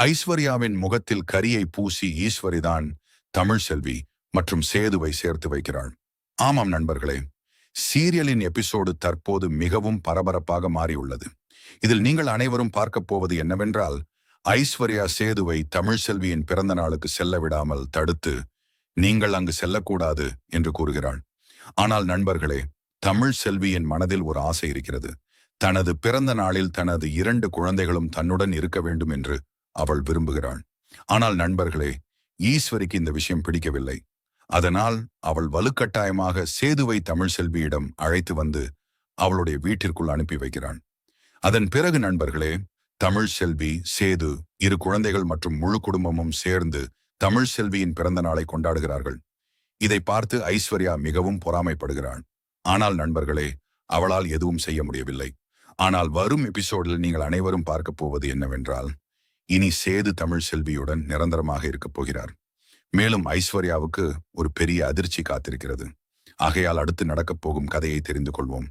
ஐஸ்வர்யாவின் முகத்தில் கரியை பூசி ஈஸ்வரிதான் தமிழ் செல்வி மற்றும் சேதுவை சேர்த்து வைக்கிறாள். ஆமாம் நண்பர்களே, சீரியலின் எபிசோடு தற்போது மிகவும் பரபரப்பாக மாறியுள்ளது. இதில் நீங்கள் அனைவரும் பார்க்கப் போவது என்னவென்றால், ஐஸ்வர்யா சேதுவை தமிழ் செல்வியின் பிறந்த நாளுக்கு செல்ல விடாமல் தடுத்து, நீங்கள் அங்கு செல்லக்கூடாது என்று கூறுகிறாள். ஆனால் நண்பர்களே, தமிழ் செல்வியின் மனதில் ஒரு ஆசை இருக்கிறது. தனது பிறந்த நாளில் தனது 2 குழந்தைகளும் தன்னுடன் இருக்க வேண்டும் என்று அவள் விரும்புகிறாள். ஆனால் நண்பர்களே, ஈஸ்வரிக்கு இந்த விஷயம் பிடிக்கவில்லை. அதனால் அவள் வலுக்கட்டாயமாக சேதுவை தமிழ் செல்வியிடம் அழைத்து வந்து அவளுடைய வீட்டிற்குள் அனுப்பி வைக்கிறாள். அதன் பிறகு நண்பர்களே, தமிழ் செல்வி, சேது 2 குழந்தைகள் மற்றும் முழு குடும்பமும் சேர்ந்து தமிழ் செல்வியின் பிறந்த நாளை கொண்டாடுகிறார்கள். இதை பார்த்து ஐஸ்வர்யா மிகவும் பொறாமைப்படுகிறாள். ஆனால் நண்பர்களே, அவளால் எதுவும் செய்ய முடியவில்லை. ஆனால் வரும் எபிசோடில் நீங்கள் அனைவரும் பார்க்க போவது என்னவென்றால், இனி சேது தமிழ் செல்வியுடன் நிரந்தரமாக இருக்கப் போகிறார். மேலும் ஐஸ்வர்யாவுக்கு ஒரு பெரிய அதிர்ச்சி காத்திருக்கிறது. ஆகையால் அடுத்து நடக்கப் போகும் கதையை தெரிந்து கொள்வோம்.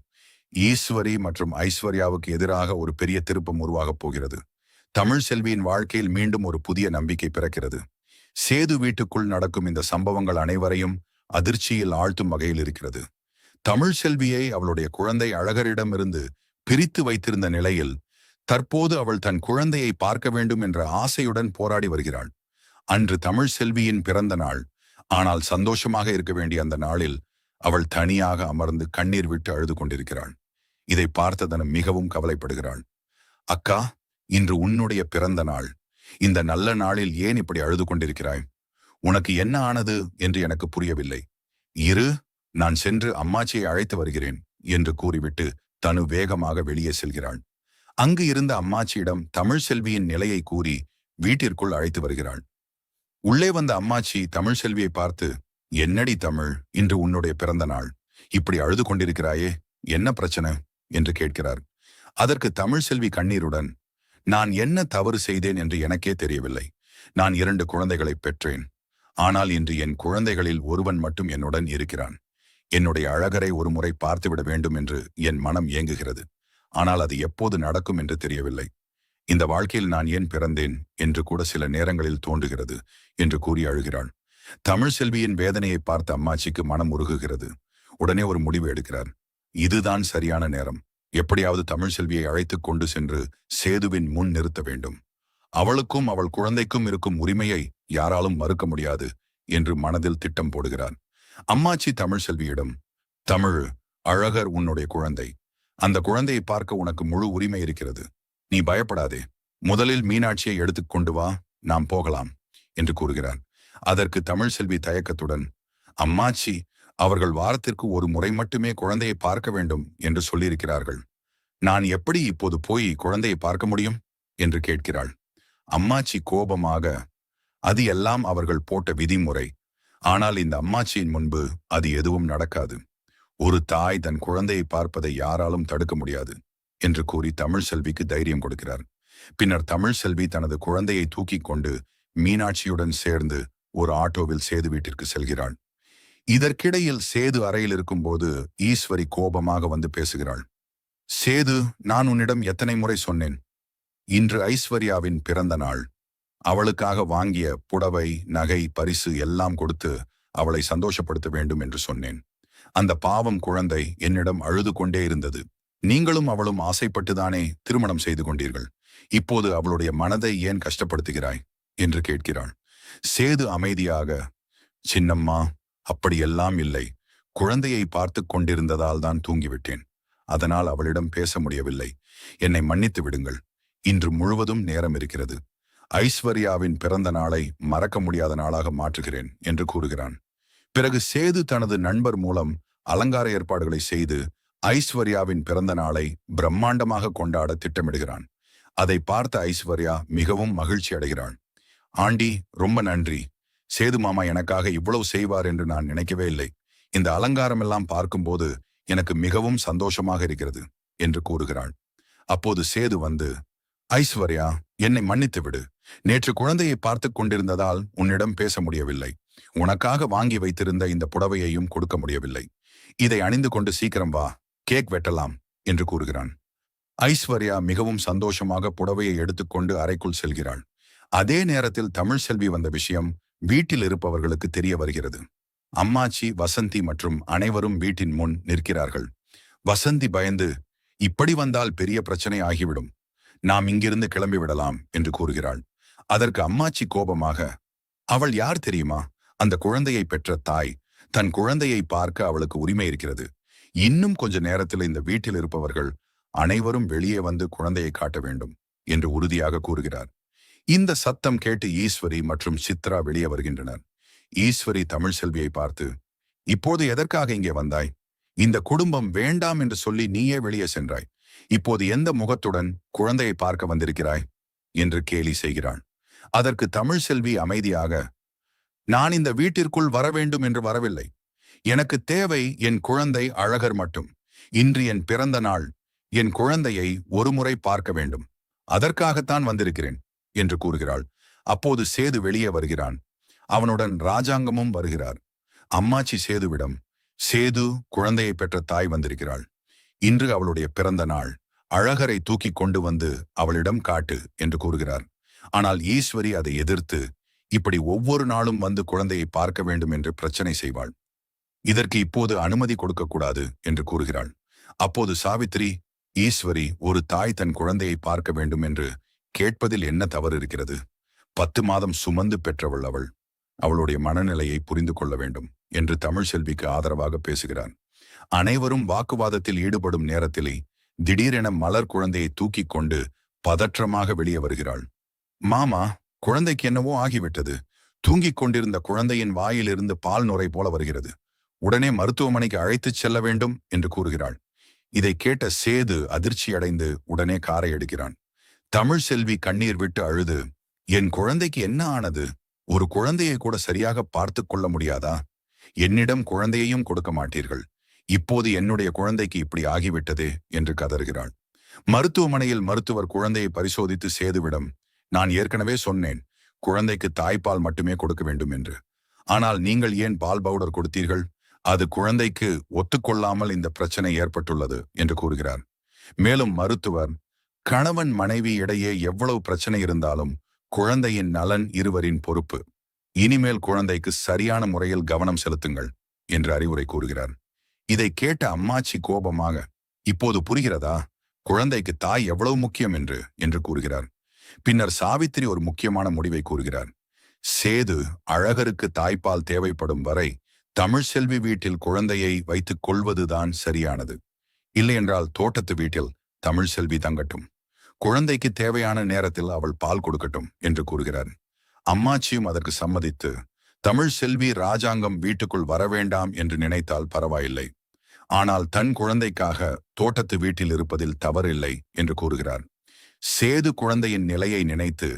ஈஸ்வரி மற்றும் ஐஸ்வர்யாவுக்கு எதிராக ஒரு பெரிய திருப்பம் உருவாகப் போகிறது. தமிழ் செல்வியின் வாழ்க்கையில் மீண்டும் ஒரு புதிய நம்பிக்கை பிறக்கிறது. சேது வீட்டுக்குள் நடக்கும் இந்த சம்பவங்கள் அனைவரையும் அதிர்ச்சியில் ஆழ்த்தும் வகையில் இருக்கிறது. தமிழ் செல்வியை அவளுடைய குழந்தை அழகரிடமிருந்து பிரித்து வைத்திருந்த நிலையில் தற்போது அவள் தன் குழந்தையை பார்க்க வேண்டும் என்ற ஆசையுடன் போராடி வருகிறாள். அன்று தமிழ் செல்வியின் பிறந்த நாள். ஆனால் சந்தோஷமாக இருக்க வேண்டிய அந்த நாளில் அவள் தனியாக அமர்ந்து கண்ணீர் விட்டு அழுது கொண்டிருக்கிறாள். இதை பார்த்ததன மிகவும் கவலைப்படுகிறாள். அக்கா, இன்று உன்னுடைய பிறந்த நாள். இந்த நல்ல நாளில் ஏன் இப்படி அழுது கொண்டிருக்கிறாய்? உனக்கு என்ன ஆனது என்று எனக்கு புரியவில்லை. இரு, நான் சென்று அம்மாச்சியை அழைத்து வருகிறேன் என்று கூறிவிட்டு தனு வேகமாக வெளியே செல்கிறாள். அங்கு இருந்த அம்மாச்சியிடம் தமிழ் செல்வியின் நிலையை கூறி வீட்டிற்குள் அழைத்து வருகிறாள். உள்ளே வந்த அம்மாச்சி தமிழ் செல்வியை பார்த்து, என்னடி தமிழ், இன்று உன்னுடைய பிறந்த நாள், இப்படி அழுது கொண்டிருக்கிறாயே, என்ன பிரச்சனை என்று கேட்கிறார். அதற்கு தமிழ் செல்வி கண்ணீருடன், நான் என்ன தவறு செய்தேன் என்று எனக்கே தெரியவில்லை. நான் 2 குழந்தைகளை பெற்றேன். ஆனால் இன்று என் குழந்தைகளில் ஒருவன் மட்டும் என்னுடன் இருக்கிறான். என்னுடைய அழகரை ஒரு முறை பார்த்துவிட வேண்டும் என்று என் மனம் ஏங்குகிறது. ஆனால் அது எப்போது நடக்கும் என்று தெரியவில்லை. இந்த வாழ்க்கையில் நான் ஏன் பிறந்தேன் என்று கூட சில நேரங்களில் தோன்றுகிறது என்று கூறி அழுகிறாள். தமிழ் செல்வியின் வேதனையை பார்த்த அம்மாச்சிக்கு மனம் உருகுகிறது. உடனே ஒரு முடிவு எடுக்கிறார். இதுதான் சரியான நேரம். எப்படியாவது தமிழ் செல்வியை அழைத்து கொண்டு சென்று சேதுவின் முன் நிறுத்த வேண்டும். அவளுக்கும் அவள் குழந்தைக்கும் இருக்கும் உரிமையை யாராலும் மறுக்க முடியாது என்று மனதில் திட்டம் போடுகிறார். அம்மாச்சி தமிழ் செல்வியிடம், தமிழ், அழகர் உன்னுடைய குழந்தை. அந்த குழந்தையை பார்க்க உனக்கு முழு உரிமை இருக்கிறது. நீ பயப்படாதே. முதலில் மீனாட்சியை எடுத்துக் கொண்டு வா, நாம் போகலாம் என்று கூறுகிறார். அதற்கு தமிழ் செல்வி தயக்கத்துடன், அம்மாச்சி, அவர்கள் வாரத்திற்கு ஒரு முறை மட்டுமே குழந்தையை பார்க்க வேண்டும் என்று சொல்லியிருக்கிறார்கள். நான் எப்படி இப்போது போய் குழந்தையை பார்க்க முடியும் என்று கேட்கிறாள். அம்மாச்சி கோபமாக, அது எல்லாம் அவர்கள் போட்ட விதிமுறை. ஆனால் இந்த அம்மாச்சியின் முன்பு அது எதுவும் நடக்காது. ஒரு தாய் தன் குழந்தையை பார்ப்பதை யாராலும் தடுக்க முடியாது என்று கூறி தமிழ் செல்விக்கு தைரியம் கொடுக்கிறார். பின்னர் தமிழ் செல்வி தனது குழந்தையை தூக்கி கொண்டு மீனாட்சியுடன் சேர்ந்து ஒரு ஆட்டோவில் சேது வீட்டிற்கு செல்கிறாள். இதற்கிடையில் சேது அறையில் இருக்கும்போது ஈஸ்வரி கோபமாக வந்து பேசுகிறாள். சேது, நான் உன்னிடம் எத்தனை முறை சொன்னேன்? இன்று ஐஸ்வர்யாவின் பிறந்த நாள். அவளுக்காக வாங்கிய புடவை, நகை, பரிசு எல்லாம் கொடுத்து அவளை சந்தோஷப்படுத்த வேண்டும் என்று சொன்னேன். அந்த பாவம் குழந்தை என்னிடம் அழுது கொண்டே இருந்தது. நீங்களும் அவளும் ஆசைப்பட்டுதானே திருமணம் செய்து கொண்டீர்கள். இப்போது அவளுடைய மனதை ஏன் கஷ்டப்படுத்துகிறாய் என்று கேட்கிறாள். சேது அமைதியாக, சின்னம்மா, அப்படியெல்லாம் இல்லை. குழந்தையை பார்த்து கொண்டிருந்ததால் தான் தூங்கிவிட்டேன். அதனால் அவளிடம் பேச முடியவில்லை. என்னை மன்னித்து விடுங்கள். இன்று முழுவதும் நேரம் இருக்கிறது. ஐஸ்வர்யாவின் பிறந்த நாளை மறக்க முடியாத நாளாக மாற்றுகிறேன் என்று கூறுகிறான். பிறகு சேது தனது நண்பர் மூலம் அலங்கார ஏற்பாடுகளை செய்து ஐஸ்வர்யாவின் பிறந்த நாளை பிரம்மாண்டமாக கொண்டாட திட்டமிடுகிறான். அதை பார்த்த ஐஸ்வர்யா மிகவும் மகிழ்ச்சி அடைகிறாள். ஆண்டி, ரொம்ப நன்றி. சேது மாமா எனக்காக இவ்வளவு செய்வார் என்று நான் நினைக்கவே இல்லை. இந்த அலங்காரம் எல்லாம் பார்க்கும்போது எனக்கு மிகவும் சந்தோஷமாக இருக்கிறது என்று கூறுகிறாள். அப்போது சேது வந்து, ஐஸ்வர்யா, என்னை மன்னித்து விடு. நேற்று குழந்தையை பார்த்து கொண்டிருந்ததால் உன்னிடம் பேச முடியவில்லை. உனக்காக வாங்கி வைத்திருந்த இந்த புடவையையும் கொடுக்க முடியவில்லை. இதை அணிந்து கொண்டு சீக்கிரம் வா, கேக் வெட்டலாம் என்று கூறுகிறான். ஐஸ்வர்யா மிகவும் சந்தோஷமாக புடவையை எடுத்துக்கொண்டு அறைக்குள் செல்கிறாள். அதே நேரத்தில் தமிழ்செல்வி வந்த விஷயம் வீட்டில் இருப்பவர்களுக்கு தெரிய வருகிறது. அம்மாச்சி, வசந்தி மற்றும் அனைவரும் வீட்டின் முன் நிற்கிறார்கள். வசந்தி பயந்து, இப்படி வந்தால் பெரிய பிரச்சனை ஆகிவிடும், நாம் இங்கிருந்து கிளம்பி விடலாம் என்று கூறுகிறாள். அதற்கு அம்மாச்சி கோபமாக, அவள் யார் தெரியுமா? அந்த குழந்தையை பெற்ற தாய். தன் குழந்தையை பார்க்க அவளுக்கு உரிமை இருக்கிறது. இன்னும் கொஞ்ச நேரத்தில் இந்த வீட்டில் இருப்பவர்கள் அனைவரும் வெளியே வந்து குழந்தையை காட்ட வேண்டும் என்று உறுதியாக கூறுகிறார். இந்த சத்தம் கேட்டு ஈஸ்வரி மற்றும் சித்ரா வெளியே வருகின்றனர். ஈஸ்வரி தமிழ்செல்வியை பார்த்து, இப்போது எதற்காக இங்கே வந்தாய்? இந்த குடும்பம் வேண்டாம் என்று சொல்லி நீயே வெளியே சென்றாய். இப்போது எந்த முகத்துடன் குழந்தையை பார்க்க வந்திருக்கிறாய் என்று கேலி செய்கிறாள். அதற்கு தமிழ்செல்வி அமைதியாக, நான் இந்த வீட்டிற்குள் வர வேண்டும் என்று வரவில்லை. எனக்கு தேவை என் குழந்தை அழகர் மட்டும். இன்று என் பிறந்த நாள். என் குழந்தையை ஒருமுறை பார்க்க வேண்டும். அதற்காகத்தான் வந்திருக்கிறேன் என்று கூறுகிறாள். அப்போது சேது வெளியே வருகிறான். அவனுடன் ராஜாங்கமும் வருகிறார். அம்மாச்சி சேதுவிடம், சேது, குழந்தையை பெற்ற தாய் வந்திருக்கிறாள். இன்று அவளுடைய பிறந்த நாள். அழகரை தூக்கி கொண்டு வந்து அவளிடம் காட்டு என்று கூறுகிறார். ஆனால் ஈஸ்வரி அதை எதிர்த்து, இப்படி ஒவ்வொரு நாளும் வந்து குழந்தையை பார்க்க வேண்டும் என்று பிரச்சனை செய்வாள். இதற்கு இப்போது அனுமதி கொடுக்கக்கூடாது என்று கூறுகிறாள். அப்போது சாவித்திரி, ஈஸ்வரி, ஒரு தாய் தன் குழந்தையை பார்க்க வேண்டும் என்று கேட்பதில் என்ன தவறு இருக்கிறது? 10 மாதம் சுமந்து பெற்றவள் அவள். அவளுடைய மனநிலையை புரிந்து கொள்ள வேண்டும் என்று தமிழ்செல்விக்கு ஆதரவாக பேசுகிறார். அனைவரும் வாக்குவாதத்தில் ஈடுபடும் நேரத்திலே திடீரென மலர் குழந்தையை தூக்கி கொண்டு பதற்றமாக வெளியே வருகிறாள். மாமா, குழந்தைக்கு என்னவோ ஆகிவிட்டது. தூங்கிக் கொண்டிருந்த குழந்தையின் வாயிலிருந்து பால் நுரை போல வருகிறது. உடனே மருத்துவமனைக்கு அழைத்துச் செல்ல வேண்டும் என்று கூறுகிறாள். இதை கேட்ட சேது அதிர்ச்சியடைந்து உடனே காரை எடுக்கிறான். தமிழ்செல்வி கண்ணீர் விட்டு அழுது, என் குழந்தைக்கு என்ன ஆனது? ஒரு குழந்தையை கூட சரியாக பார்த்து கொள்ள முடியாதா? என்னிடம் குழந்தையையும் கொடுக்க மாட்டீர்கள். இப்போது என்னுடைய குழந்தைக்கு இப்படி ஆகிவிட்டதே என்று கதறுகிறாள். மருத்துவமனையில் மருத்துவர் குழந்தையை பரிசோதித்து சேதுவிடம், நான் ஏற்கனவே சொன்னேன், குழந்தைக்கு தாய்ப்பால் மட்டுமே கொடுக்க வேண்டும் என்று. ஆனால் நீங்கள் ஏன் பால் பவுடர் கொடுத்தீர்கள்? அது குழந்தைக்கு ஒத்துக்கொள்ளாமல் இந்த பிரச்சனை ஏற்பட்டுள்ளது என்று கூறுகிறார். மேலும் மருத்துவர், கணவன் மனைவி இடையே எவ்வளவு பிரச்சனை இருந்தாலும் குழந்தையின் நலன் இருவரின் பொறுப்பு. இனிமேல் குழந்தைக்கு சரியான முறையில் கவனம் செலுத்துங்கள் என்று அறிவுரை கூறுகிறார். இதை கேட்ட அம்மாச்சி கோபமாக, இப்போது புரிகிறதா குழந்தைக்கு தாய் எவ்வளவு முக்கியம் என்று கூறுகிறார். பின்னர் சாவித்திரி ஒரு முக்கியமான முடிவை கூறுகிறார். சேது, அழகருக்கு தாய்ப்பால் தேவைப்படும் வரை தமிழ்செல்வி வீட்டில் குழந்தையை வைத்துக் கொள்வதுதான் சரியானது. இல்லையென்றால் தோட்டத்து வீட்டில் தமிழ்செல்வி தங்கட்டும். குழந்தைக்கு தேவையான நேரத்தில் அவள் பால் கொடுக்கட்டும் என்று கூறுகிறார். அம்மாச்சியும் அதற்கு சம்மதித்து, தமிழ்செல்வி ராஜாங்கம் வீட்டுக்குள் வரவேண்டாம் என்று நினைத்தால் பரவாயில்லை. ஆனால் தன் குழந்தைக்காக தோட்டத்து வீட்டில் இருப்பதில் தவறில்லை என்று கூறுகிறார். சேது குழந்தையின் நிலையை நினைத்து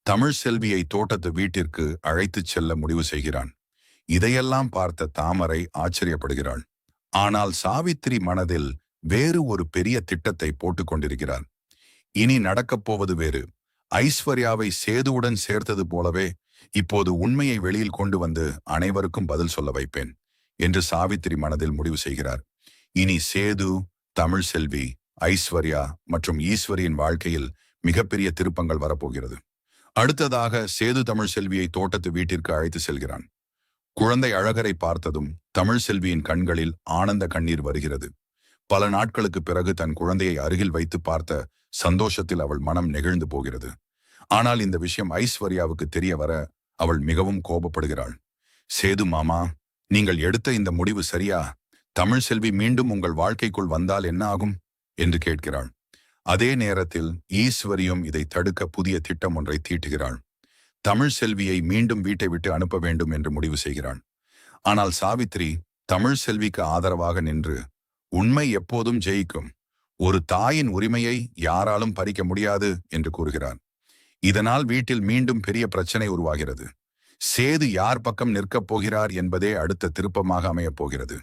தமிழ்செல்வியை தோட்டத்து வீட்டிற்கு அழைத்துச் செல்ல முடிவு செய்கிறான். இதையெல்லாம் பார்த்த தாமரை ஆச்சரியப்படுகிறாள். ஆனால் சாவித்திரி மனதில் வேறு ஒரு பெரிய திட்டத்தை போட்டுக் கொண்டிருக்கிறார். இனி நடக்கப் போவது வேறு. ஐஸ்வர்யாவை சேதுவுடன் சேர்த்தது போலவே இப்போது உண்மையை வெளியில் கொண்டு வந்து அனைவருக்கும் பதில் சொல்ல வைப்பேன் என்று சாவித்திரி மனதில் முடிவு செய்கிறார். இனி சேது, தமிழ்செல்வி, ஐஸ்வர்யா மற்றும் ஈஸ்வரியின் வாழ்க்கையில் மிகப்பெரிய திருப்பங்கள் வரப்போகிறது. அடுத்ததாக சேது தமிழ்செல்வியை தோட்டத்து வீட்டிற்கு அழைத்து செல்கிறான். குழந்தை அழகரை பார்த்ததும் தமிழ்செல்வியின் கண்களில் ஆனந்த கண்ணீர் வருகிறது. பல நாட்களுக்கு பிறகு தன் குழந்தையை அருகில் வைத்து பார்த்த சந்தோஷத்தில் அவள் மனம் நெகிழ்ந்து போகிறது. ஆனால் இந்த விஷயம் ஐஸ்வர்யாவுக்கு தெரிய வர அவள் மிகவும் கோபப்படுகிறாள். சேது மாமா, நீங்கள் எடுத்த இந்த முடிவு சரியா? தமிழ்செல்வி மீண்டும் உங்கள் வாழ்க்கைக்குள் வந்தால் என்ன ஆகும் என்று கேட்கிறாள். அதே நேரத்தில் ஈஸ்வரியும் இதை தடுக்க புதிய திட்டம் ஒன்றை தீட்டுகிறாள். தமிழ்செல்வியை மீண்டும் வீட்டை விட்டு அனுப்ப வேண்டும் என்று முடிவு செய்கிறாள். ஆனால் சாவித்திரி தமிழ்செல்விக்கு ஆதரவாக நின்று, உண்மை எப்போதும் ஜெயிக்கும், ஒரு தாயின் உரிமையை யாராலும் பறிக்க முடியாது என்று கூறுகிறார். இதனால் வீட்டில் மீண்டும் பெரிய பிரச்சனை உருவாகிறது. சேது யார் பக்கம் நிற்கப் போகிறார் என்பதே அடுத்த திருப்பமாக அமையப் போகிறது.